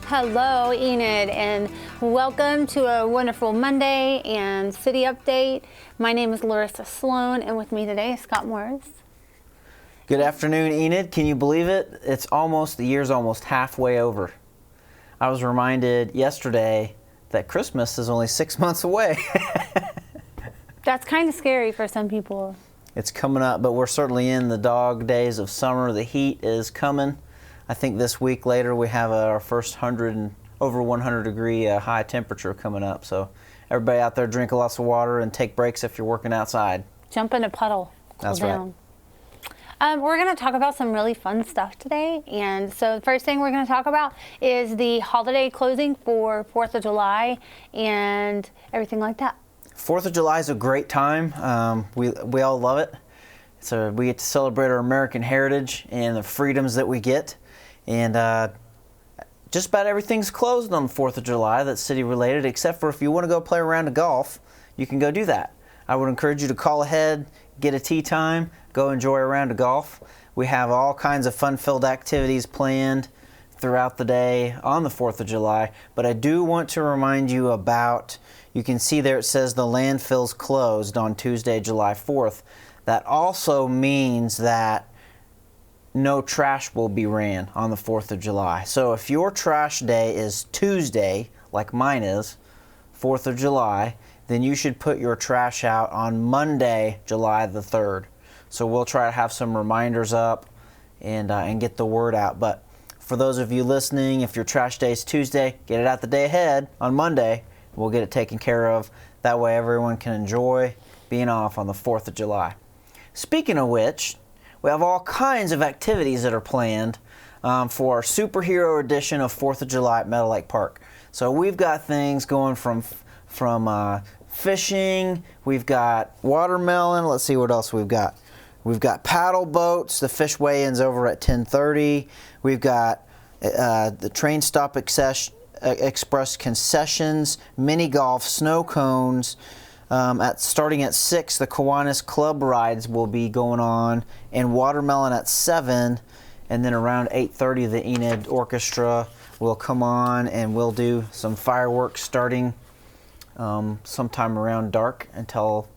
Hello, Enid, and welcome to a wonderful Monday and City Update. My name is Larrisa Sloan, and with me today is Scott Morris. Good afternoon, Enid. Can you believe it? The year's almost halfway over. I was reminded yesterday that Christmas is only 6 months away. That's kind of scary for some people. It's coming up, but we're certainly in the dog days of summer. The heat is coming. I think this week later we have our first over 100 degree high temperature coming up. So everybody out there drink lots of water and take breaks if you're working outside. Jump in a puddle. Cool That's down. Right. We're going to talk about some really fun stuff today. And so the first thing we're going to talk about is the holiday closing for 4th of July and everything like that. 4th of July is a great time. We all love it. So we get to celebrate our American heritage and the freedoms that we get. And just about everything's closed on the 4th of July that's city related, except for if you want to go play a round of golf, you can go do that. I would encourage you to call ahead, get a tee time, go enjoy a round of golf. We have all kinds of fun-filled activities planned throughout the day on the 4th of July. But I do want to remind you about, you can see there it says the landfill's closed on Tuesday, July 4th. That also means that no trash will be ran on the 4th of July. So if your trash day is Tuesday, like mine is, 4th of July, then you should put your trash out on Monday, July the 3rd. So we'll try to have some reminders up and get the word out. But for those of you listening, if your trash day is Tuesday, get it out the day ahead on Monday. We'll get it taken care of. That way everyone can enjoy being off on the 4th of July. Speaking of which, we have all kinds of activities that are planned for our superhero edition of 4th of July at Meadow Lake Park. So we've got things going from fishing, we've got watermelon, let's see what else we've got. We've got paddle boats, the fish weigh-in's over at 10:30. We've got the train stop express concessions, mini golf, snow cones. Starting at 6, the Kiwanis Club rides will be going on, and watermelon at 7, and then around 8:30 the Enid Orchestra will come on and we'll do some fireworks starting sometime around dark until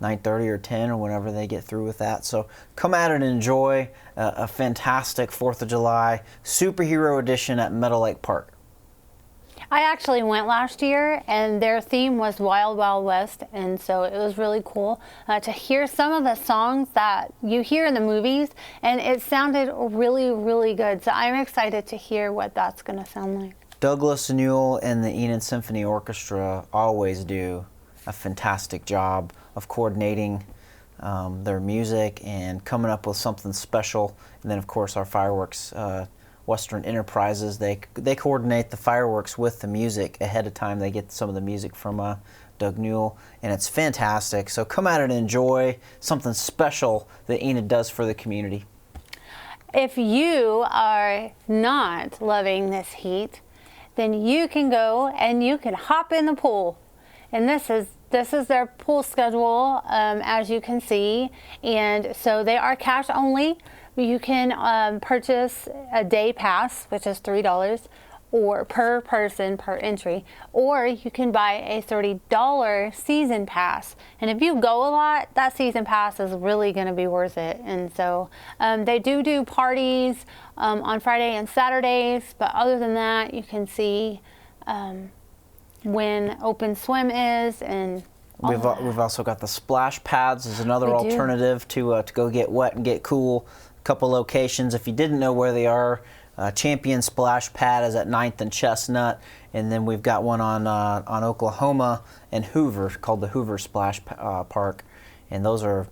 9:30 or 10 or whenever they get through with that. So come out and enjoy a fantastic 4th of July superhero edition at Meadow Lake Park. I actually went last year, and their theme was Wild Wild West, and so it was really cool to hear some of the songs that you hear in the movies, and it sounded really, really good. So I'm excited to hear what that's going to sound like. Douglas Newell and the Enid Symphony Orchestra always do a fantastic job of coordinating their music and coming up with something special. And then, of course, our fireworks Western Enterprises, they coordinate the fireworks with the music ahead of time. They get some of the music from Doug Newell, and it's fantastic. So come out and enjoy something special that Enid does for the community. If you are not loving this heat, then you can go and you can hop in the pool. And this is their pool schedule, as you can see. And so they are cash only. You can purchase a day pass, which is $3, or per person per entry, or you can buy a $30 season pass. And if you go a lot, that season pass is really going to be worth it. And so they do parties on Friday and Saturdays, but other than that, you can see when open swim is. And we've also got the splash pads as another alternative to go get wet and get cool. Couple locations. If you didn't know where they are, Champion Splash Pad is at 9th and Chestnut, and then we've got one on Oklahoma and Hoover called the Hoover Splash Park, and those are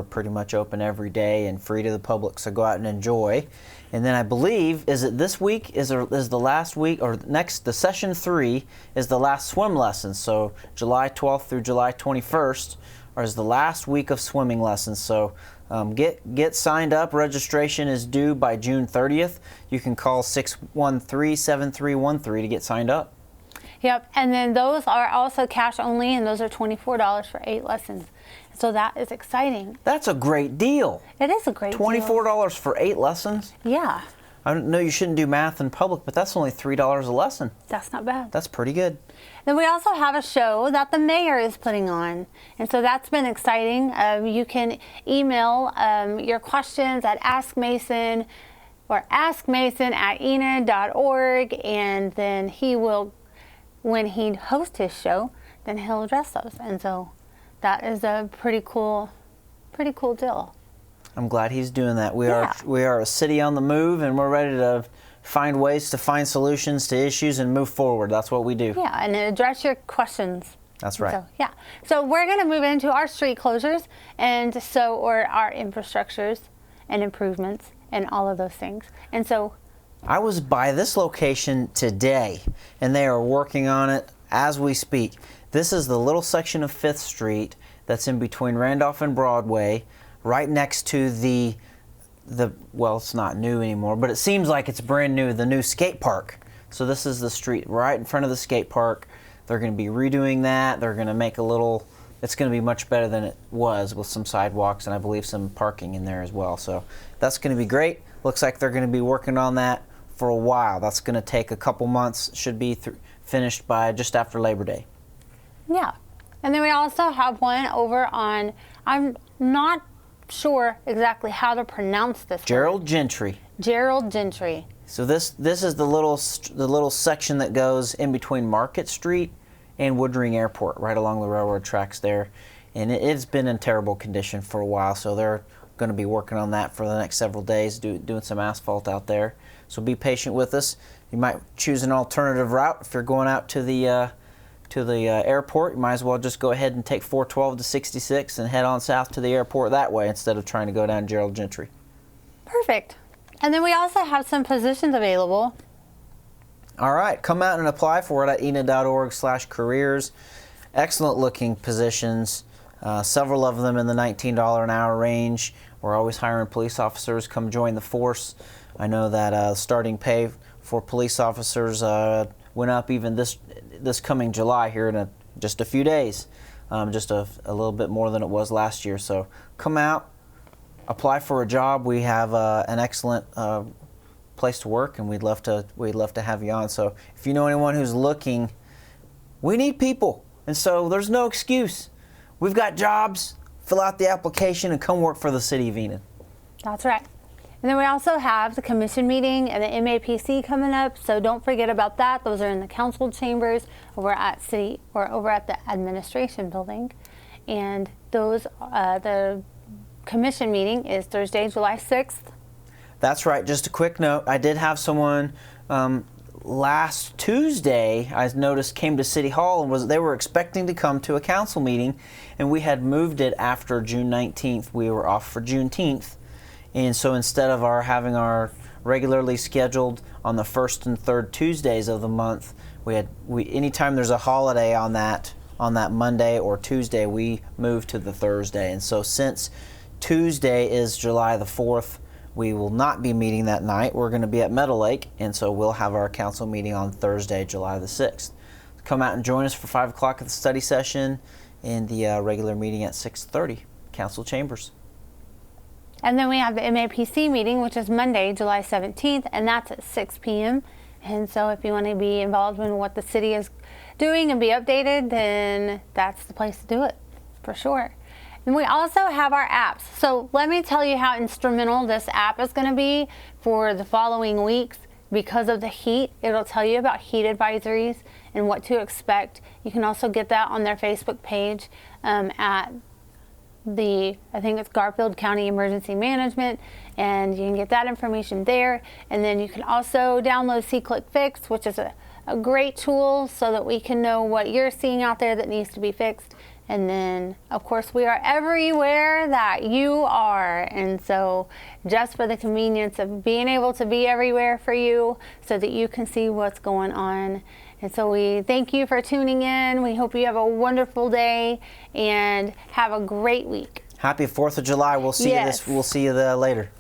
pretty much open every day and free to the public. So go out and enjoy. And then I believe this week is the last week, or the session 3 is the last swim lesson. So July 12th through July 21st is the last week of swimming lessons. So get signed up. Registration is due by June 30th. You can call 613-7313 to get signed up. Yep, and then those are also cash only, and those are $24 for 8 lessons. So that is exciting. That's a great deal. It is a great deal. $24 for 8 lessons? Yeah. I know you shouldn't do math in public, but that's only $3 a lesson. That's not bad. That's pretty good. Then we also have a show that the mayor is putting on. And so that's been exciting. You can email your questions at Ask Mason or askmason@enid.org. And then he will, when he hosts his show, then he'll address those. And so that is a pretty cool deal. I'm glad he's doing that. We are a city on the move, and we're ready to find ways to find solutions to issues and move forward. That's what we do. Yeah, and address your questions. That's right. So, yeah. So we're going to move into our street closures or our infrastructures and improvements and all of those things. And so I was by this location today, and they are working on it as we speak. This is the little section of 5th Street that's in between Randolph and Broadway, right next to well, it's not new anymore, but it seems like it's brand new, the new skate park. So this is the street right in front of the skate park. They're going to be redoing that. They're going to make it's going to be much better than it was, with some sidewalks and I believe some parking in there as well. So that's going to be great. Looks like they're going to be working on that for a while. That's going to take a couple months. Should be finished by just after Labor Day. Yeah. And then we also have one over on, I'm not sure exactly how to pronounce this. Gerald Gentry. Gerald Gentry. So this is the little section that goes in between Market Street and Woodring Airport, right along the railroad tracks there. And it's been in terrible condition for a while, so they're going to be working on that for the next several days, doing some asphalt out there. So be patient with us. You might choose an alternative route if you're going out to the airport. You might as well just go ahead and take 412 to 66 and head on south to the airport that way instead of trying to go down Gerald Gentry. Perfect. And then we also have some positions available. All right, come out and apply for it at enid.org/careers. Excellent looking positions, several of them in the $19 an hour range. We're always hiring police officers. Come join the force. I know that starting pay for police officers went up even this coming July here in just a few days, just a little bit more than it was last year. So come out, apply for a job. We have an excellent place to work, and we'd love to have you on. So if you know anyone who's looking, we need people, and so there's no excuse. We've got jobs. Fill out the application and come work for the City of Enid. That's right. And then we also have the commission meeting and the MAPC coming up, so don't forget about that. Those are in the council chambers over at the administration building. And those the commission meeting is Thursday, July 6th. That's right. Just a quick note, I did have someone last Tuesday, I noticed, came to City Hall and they were expecting to come to a council meeting, and we had moved it after June 19th. We were off for Juneteenth. And so instead of having our regularly scheduled on the first and third Tuesdays of the month, anytime there's a holiday on that Monday or Tuesday, we moved to the Thursday. And so since Tuesday is July the 4th, we will not be meeting that night. We're going to be at Meadow Lake, and so we'll have our council meeting on Thursday, July the 6th. Come out and join us for 5 o'clock at the study session and the regular meeting at 6:30, council chambers. And then we have the MAPC meeting, which is Monday, July 17th, and that's at 6 p.m. And so if you want to be involved in what the city is doing and be updated, then that's the place to do it, for sure. And we also have our apps. So let me tell you how instrumental this app is going to be for the following weeks because of the heat. It'll tell you about heat advisories and what to expect. You can also get that on their Facebook page at I think it's Garfield County Emergency Management, and you can get that information there. And then you can also download SeeClickFix, which is a great tool so that we can know what you're seeing out there that needs to be fixed. And then, of course, we are everywhere that you are. And so just for the convenience of being able to be everywhere for you so that you can see what's going on. And so we thank you for tuning in. We hope you have a wonderful day and have a great week. Happy 4th of July. We'll see you later.